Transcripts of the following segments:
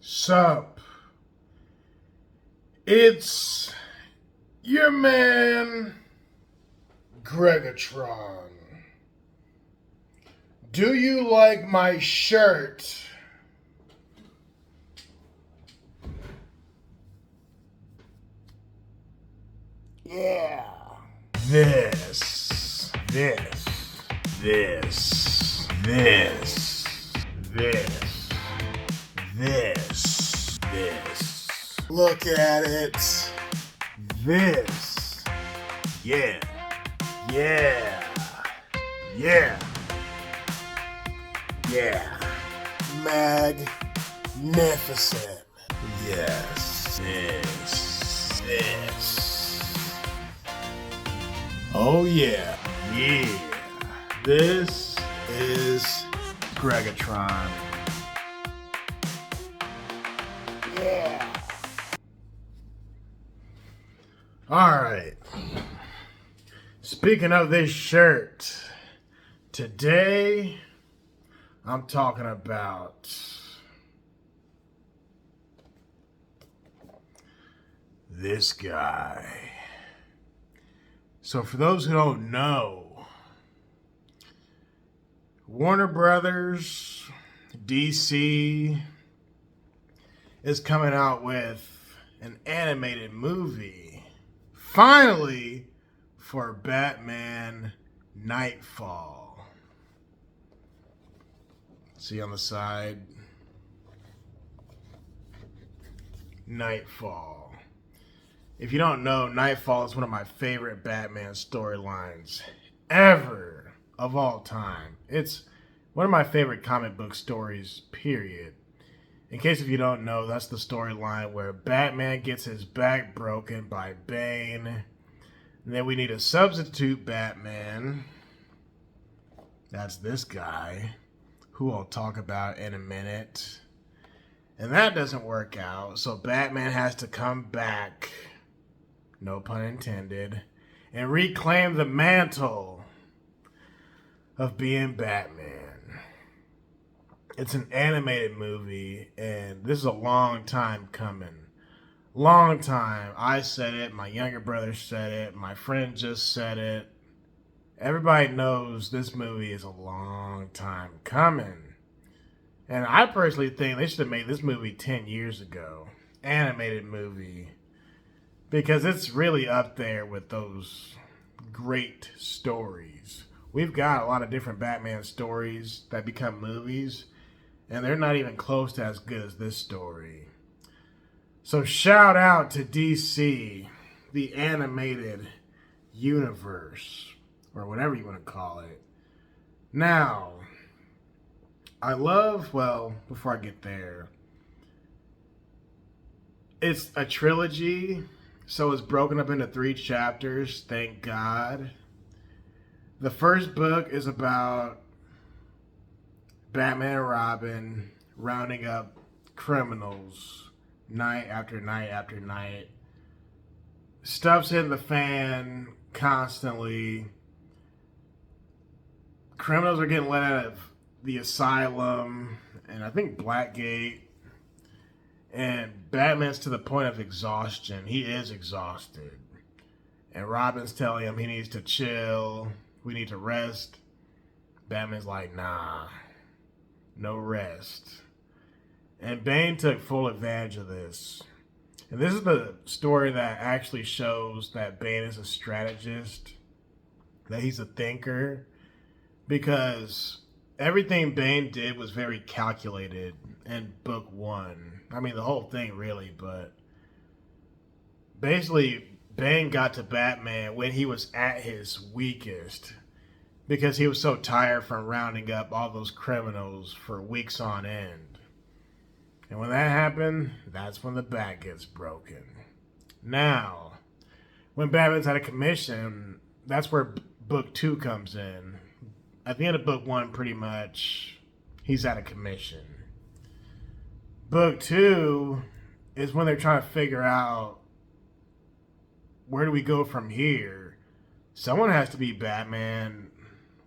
Sup? It's your man, Gregatron. Do you like my shirt? Yeah. This, this, this, this. Look at it. This. Yeah. Magnificent. Yes. This. Oh yeah. This is Gregatron. Yeah. Alright. Speaking of this shirt, today I'm talking about this guy. So for those who don't know, Warner Brothers, DC is coming out with an animated movie, finally, for Batman Knightfall. See on the side? Knightfall. If you don't know, Knightfall is one of my favorite Batman storylines ever, of all time. It's one of my favorite comic book stories, period. In case if you don't know, that's the storyline where Batman gets his back broken by Bane. And then we need a substitute Batman. That's this guy, who I'll talk about in a minute. And that doesn't work out, so Batman has to come back, no pun intended, and reclaim the mantle of being Batman. It's an animated movie, and this is a long time coming. Long time. I said it, my younger brother said it, my friend just said it. Everybody knows this movie is a long time coming. And I personally think they should have made this movie 10 years ago. Animated movie. Because it's really up there with those great stories. We've got a lot of different Batman stories that become movies, and they're not even close to as good as this story. So shout out to DC, the animated universe, or whatever you want to call it. Now, before I get there, it's a trilogy, so it's broken up into 3 chapters, thank God. The first book is about Batman and Robin rounding up criminals night after night after night. Stuff's hitting the fan constantly. Criminals are getting let out of the asylum and I think Blackgate. And Batman's to the point of exhaustion. He is exhausted. And Robin's telling him he needs to chill. We need to rest. Batman's like, nah, no rest. And Bane took full advantage of this. And this is the story that actually shows that Bane is a strategist, that he's a thinker, because everything Bane did was very calculated in book 1. I mean, the whole thing really, but basically Bane got to Batman when he was at his weakest because he was so tired from rounding up all those criminals for weeks on end. And when that happened, that's when the bat gets broken. Now, when Batman's out of commission, that's where book 2 comes in. At the end of book 1, pretty much, he's out of commission. Book 2 is when they're trying to figure out, where do we go from here? Someone has to be Batman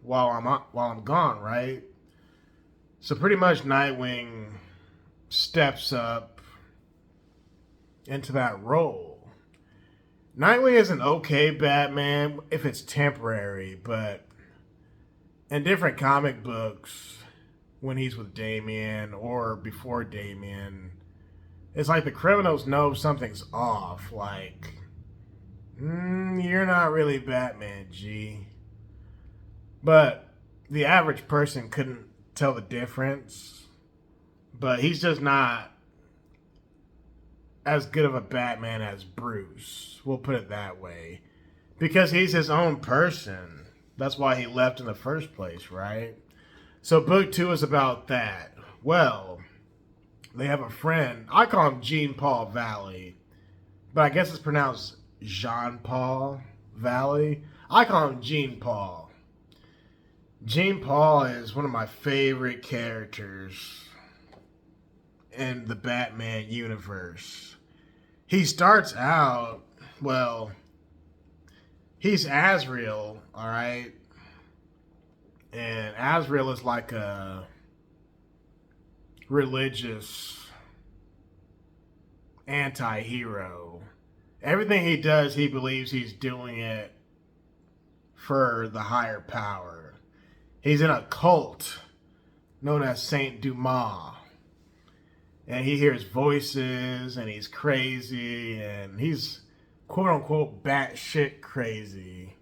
while I'm gone, right? So pretty much Nightwing steps up into that role. Nightwing is an okay Batman if it's temporary, but in different comic books, when he's with Damian or before Damian, it's like the criminals know something's off. Like, you're not really Batman, G. But the average person couldn't tell the difference. But he's just not as good of a Batman as Bruce. We'll put it that way. Because he's his own person. That's why he left in the first place, right? So book 2 is about that. Well, they have a friend. I call him Jean-Paul Valley. But I guess it's pronounced Jean-Paul Valley. I call him Jean-Paul. Jean-Paul is one of my favorite characters in the Batman universe. He starts out, well, he's Azrael, all right? And Azrael is like a religious anti-hero. Everything he does, he believes he's doing it for the higher power. He's in a cult known as Saint Dumas. And he hears voices, and he's crazy, and he's quote-unquote batshit crazy.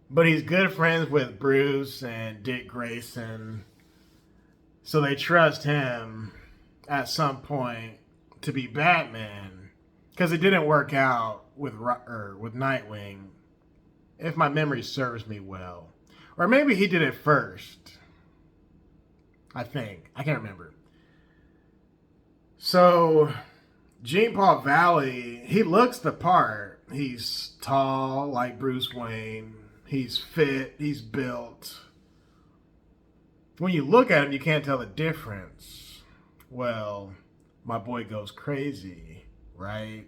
But he's good friends with Bruce and Dick Grayson. So they trust him at some point to be Batman. Because it didn't work out with Nightwing, if my memory serves me well. Or maybe he did it first. I think. I can't remember. So, Jean-Paul Valley, he looks the part. He's tall like Bruce Wayne. He's fit. He's built. When you look at him, you can't tell the difference. Well, my boy goes crazy, right?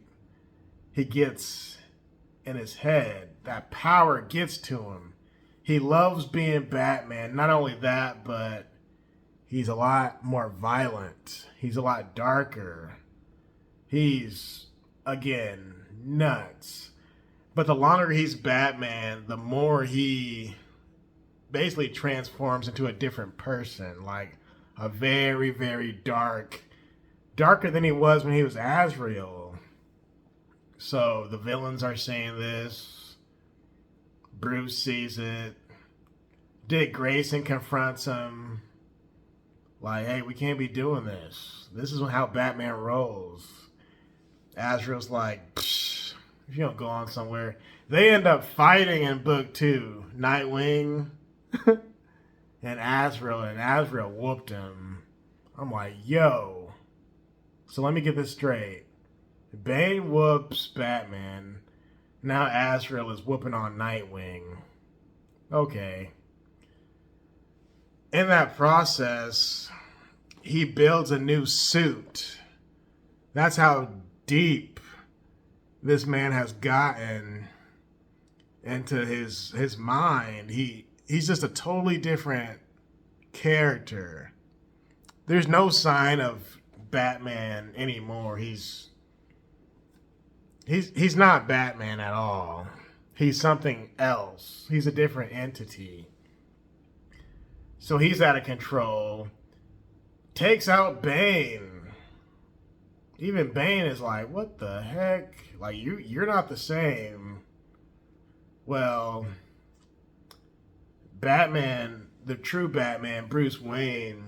He gets in his head. That power gets to him. He loves being Batman. Not only that, but he's a lot more violent. He's a lot darker. He's, again, nuts. But the longer he's Batman, the more he basically transforms into a different person. Like a very, very darker than he was when he was Azrael. So the villains are saying this. Bruce sees it. Dick Grayson confronts him. Like, hey, we can't be doing this. This is how Batman rolls. Azrael's like, psh, if you don't go on somewhere. They end up fighting in book 2. Nightwing and Azrael whooped him. I'm like, yo. So let me get this straight. Bane whoops Batman. Now Azrael is whooping on Nightwing. Okay. In that process, he builds a new suit. That's how deep this man has gotten into his mind. He's just a totally different character. There's no sign of Batman anymore. He's not Batman at all. He's something else. He's a different entity. So he's out of control. Takes out Bane. Even Bane is like, what the heck? Like, you're not the same. Well, Batman, the true Batman, Bruce Wayne,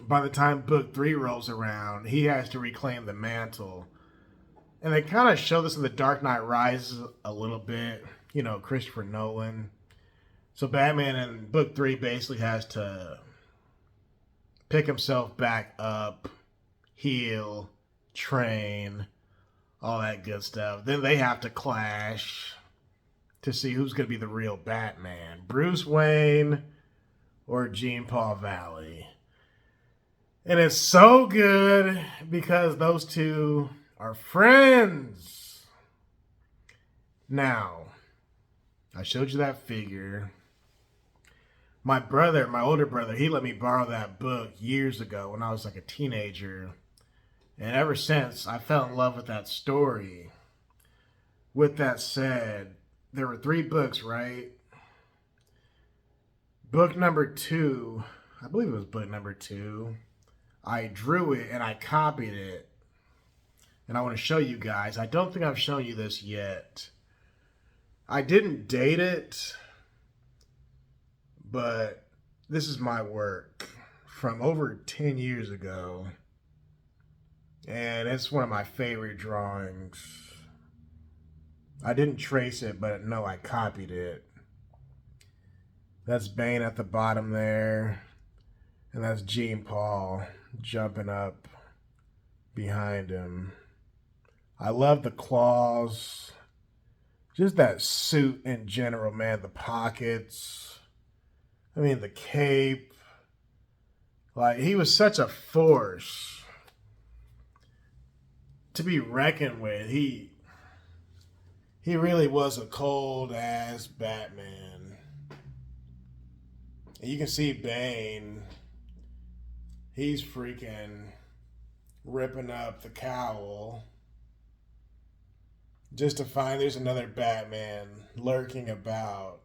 by the time book 3 rolls around, he has to reclaim the mantle. And they kind of show this in The Dark Knight Rises a little bit. You know, Christopher Nolan. So Batman in book 3 basically has to pick himself back up, heal, train, all that good stuff. Then they have to clash to see who's going to be the real Batman. Bruce Wayne or Jean-Paul Valley. And it's so good because those two are friends. Now, I showed you that figure. my older brother, he let me borrow that book years ago when I was like a teenager. And ever since, I fell in love with that story. With that said, there were 3 books, right? Book number 2, I believe it was book number 2. I drew it and I copied it. And I want to show you guys. I don't think I've shown you this yet. I didn't date it, but this is my work from over 10 years ago. And it's one of my favorite drawings. I didn't trace it, but no, I copied it. That's Bane at the bottom there. And that's Jean Paul jumping up behind him. I love the claws. Just that suit in general, man. The pockets. I mean, the cape. Like, he was such a force to be reckoned with. He really was a cold-ass Batman. And you can see Bane. He's freaking ripping up the cowl just to find there's another Batman lurking about.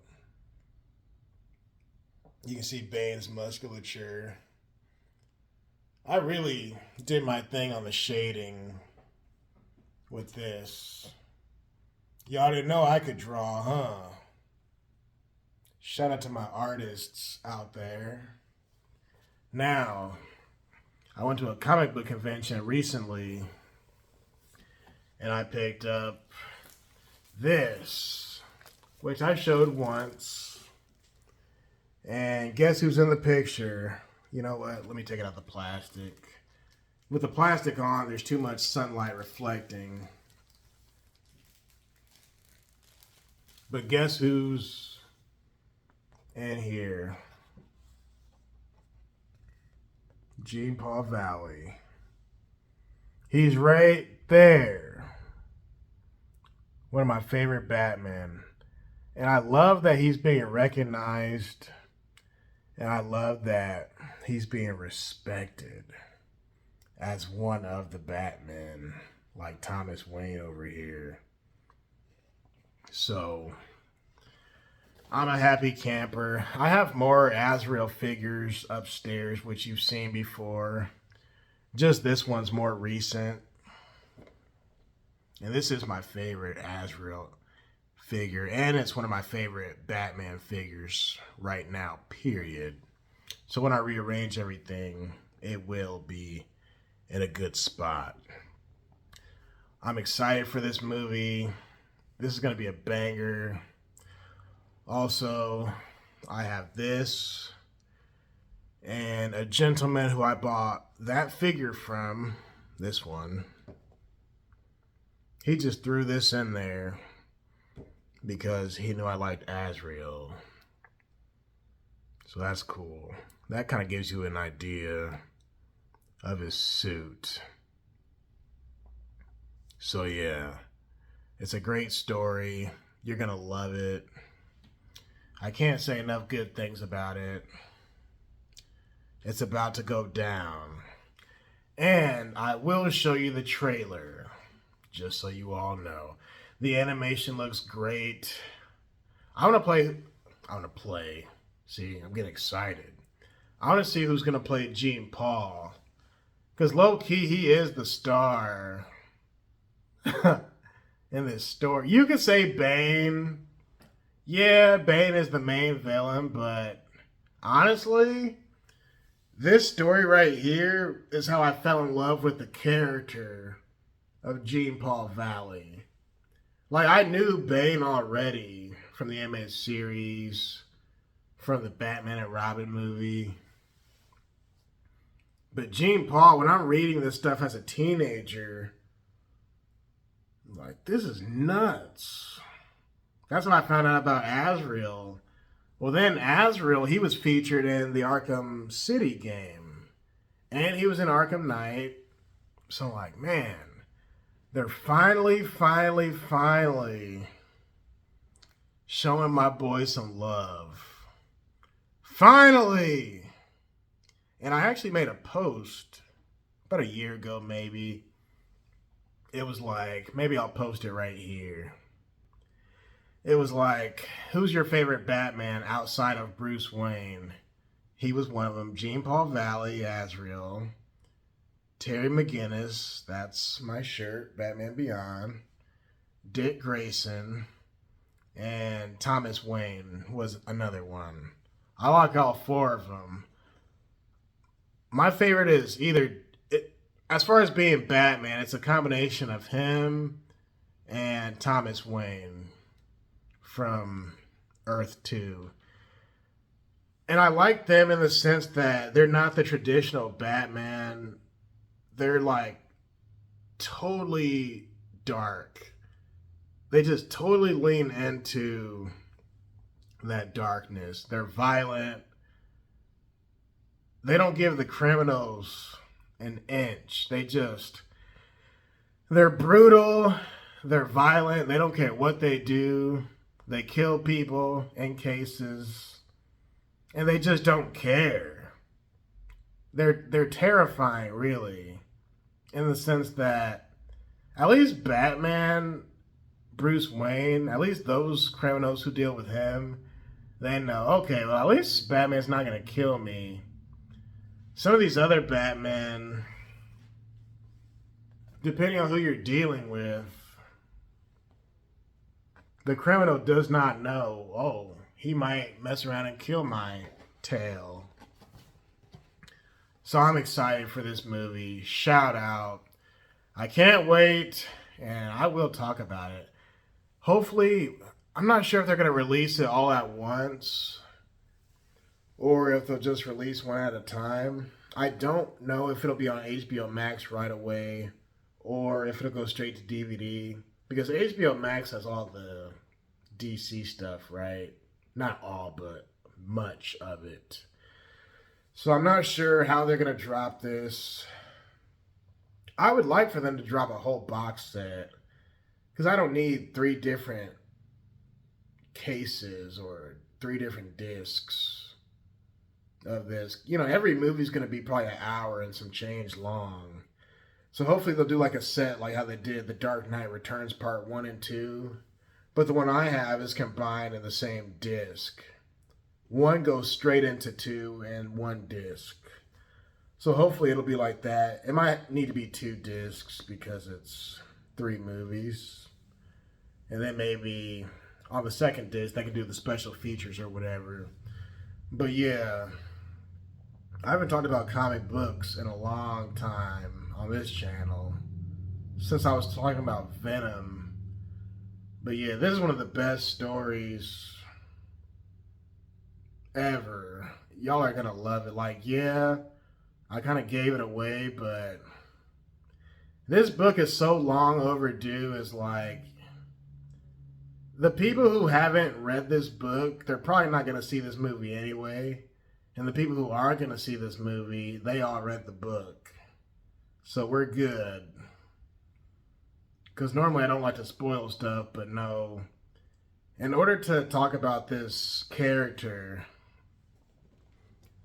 You can see Bane's musculature. I really did my thing on the shading with this. Y'all didn't know I could draw, huh? Shout out to my artists out there. Now, I went to a comic book convention recently and I picked up this, which I showed once. And guess who's in the picture? You know what? Let me take it out the plastic. With the plastic on, there's too much sunlight reflecting. But guess who's in here? Jean Paul Valley. He's right there. One of my favorite Batman. And I love that he's being recognized. And I love that he's being respected as one of the Batmen, like Thomas Wayne over here. So, I'm a happy camper. I have more Azrael figures upstairs, which you've seen before. Just this one's more recent. And this is my favorite Azrael figure. And it's one of my favorite Batman figures right now, period. So when I rearrange everything, it will be in a good spot. I'm excited for this movie. This is going to be a banger. Also, I have this and a gentleman who I bought that figure from, this one. He just threw this in there because he knew I liked Azrael. So that's cool. That kind of gives you an idea of his suit. So yeah, it's a great story. You're going to love it. I can't say enough good things about it. It's about to go down. And I will show you the trailer, just so you all know. The animation looks great. I want to play. See, I'm getting excited. I want to see who's going to play Jean Paul. Because low-key, he is the star in this story. You could say Bane. Yeah, Bane is the main villain, but honestly, this story right here is how I fell in love with the character of Jean Paul Valley. Like, I knew Bane already from the animated series, from the Batman and Robin movie. But Jean Paul, when I'm reading this stuff as a teenager, I'm like, this is nuts. That's when I found out about Azrael. Well, then Azrael, he was featured in the Arkham City game. And he was in Arkham Knight. So I'm like, man, they're finally showing my boy some love. Finally! And I actually made a post about a year ago, maybe. It was like, maybe I'll post it right here. It was like, who's your favorite Batman outside of Bruce Wayne? He was one of them. Jean Paul Valley, Azrael. Terry McGinnis, that's my shirt, Batman Beyond. Dick Grayson. And Thomas Wayne was another one. I like all four of them. My favorite is as far as being Batman, it's a combination of him and Thomas Wayne from Earth 2. And I like them in the sense that they're not the traditional Batman. They're like totally dark. They just totally lean into that darkness. They're violent. They don't give the criminals an inch. They're brutal. They're violent. They don't care what they do. They kill people in cases. And they just don't care. They're terrifying, really. In the sense that at least Batman, Bruce Wayne, at least those criminals who deal with him, they know, okay, well, at least Batman's not going to kill me. Some of these other Batmen, depending on who you're dealing with, the criminal does not know, oh, he might mess around and kill my tail. So I'm excited for this movie. Shout out. I can't wait, and I will talk about it. Hopefully, I'm not sure if they're going to release it all at once or if they'll just release one at a time. I don't know if it'll be on HBO Max right away or if it'll go straight to DVD, because HBO Max has all the DC stuff, right? Not all, but much of it. So I'm not sure how they're going to drop this. I would like for them to drop a whole box set, because I don't need 3 different cases or 3 different discs of this. You know, every movie's going to be probably an hour and some change long. So hopefully they'll do like a set like how they did The Dark Knight Returns Part 1 and 2. But the one I have is combined in the same disc. One goes straight into 2 and 1 disc. So hopefully it'll be like that. It might need to be 2 discs because it's 3 movies. And then maybe on the second disc they can do the special features or whatever. But yeah, I haven't talked about comic books in a long time on this channel, since I was talking about Venom. But yeah, this is one of the best stories ever. Y'all are gonna love it. Like, yeah, I kind of gave it away, but this book is so long overdue. Is like, the people who haven't read this book, they're probably not gonna see this movie anyway. And the people who are gonna see this movie, they all read the book. So we're good. Because normally I don't like to spoil stuff, but no. In order to talk about this character,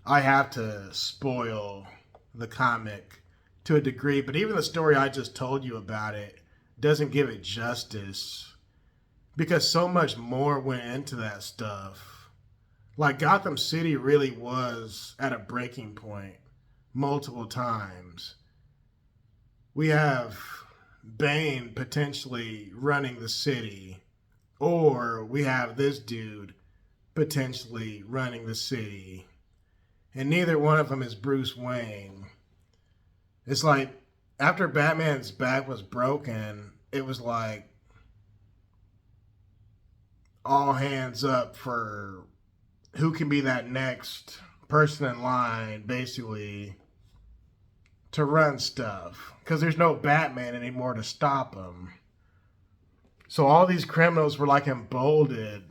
I have to spoil the comic to a degree. But even the story I just told you about it doesn't give it justice, because so much more went into that stuff. Like, Gotham City really was at a breaking point multiple times. We have Bane potentially running the city, or we have this dude potentially running the city, and neither one of them is Bruce Wayne. It's like, after Batman's back was broken, it was like all hands up for who can be that next person in line, basically, to run stuff, because there's no Batman anymore to stop him. So all these criminals were like emboldened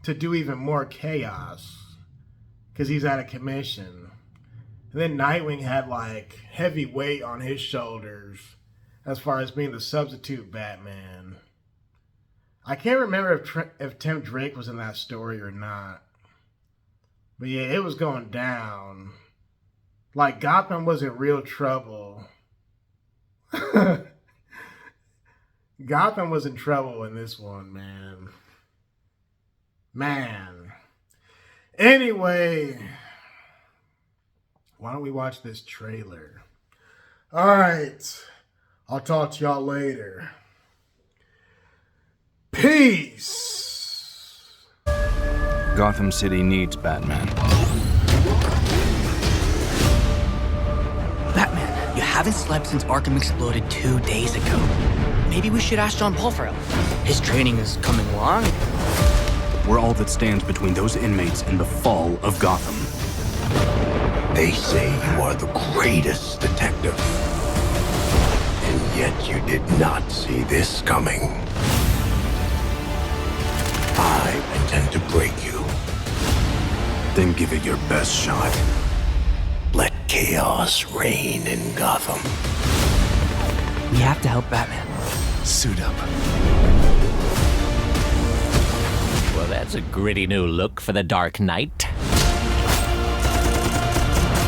to do even more chaos, because he's out of commission. And then Nightwing had like heavy weight on his shoulders as far as being the substitute Batman. I can't remember if Tim Drake was in that story or not. But yeah, it was going down. Like, Gotham was in real trouble. Gotham was in trouble in this one, man. Man. Anyway, why don't we watch this trailer? All right. I'll talk to y'all later. Peace. Gotham City needs Batman. Batman, you haven't slept since Arkham exploded 2 days ago. Maybe we should ask John Paul for help. His training is coming along. We're all that stands between those inmates and the fall of Gotham. They say you are the greatest detective. And yet you did not see this coming. I intend to break you. Then give it your best shot. Let chaos reign in Gotham. We have to help Batman. Suit up. Well, that's a gritty new look for the Dark Knight.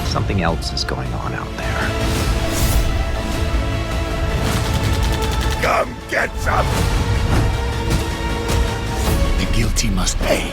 Something else is going on out there. Come get some! The guilty must pay.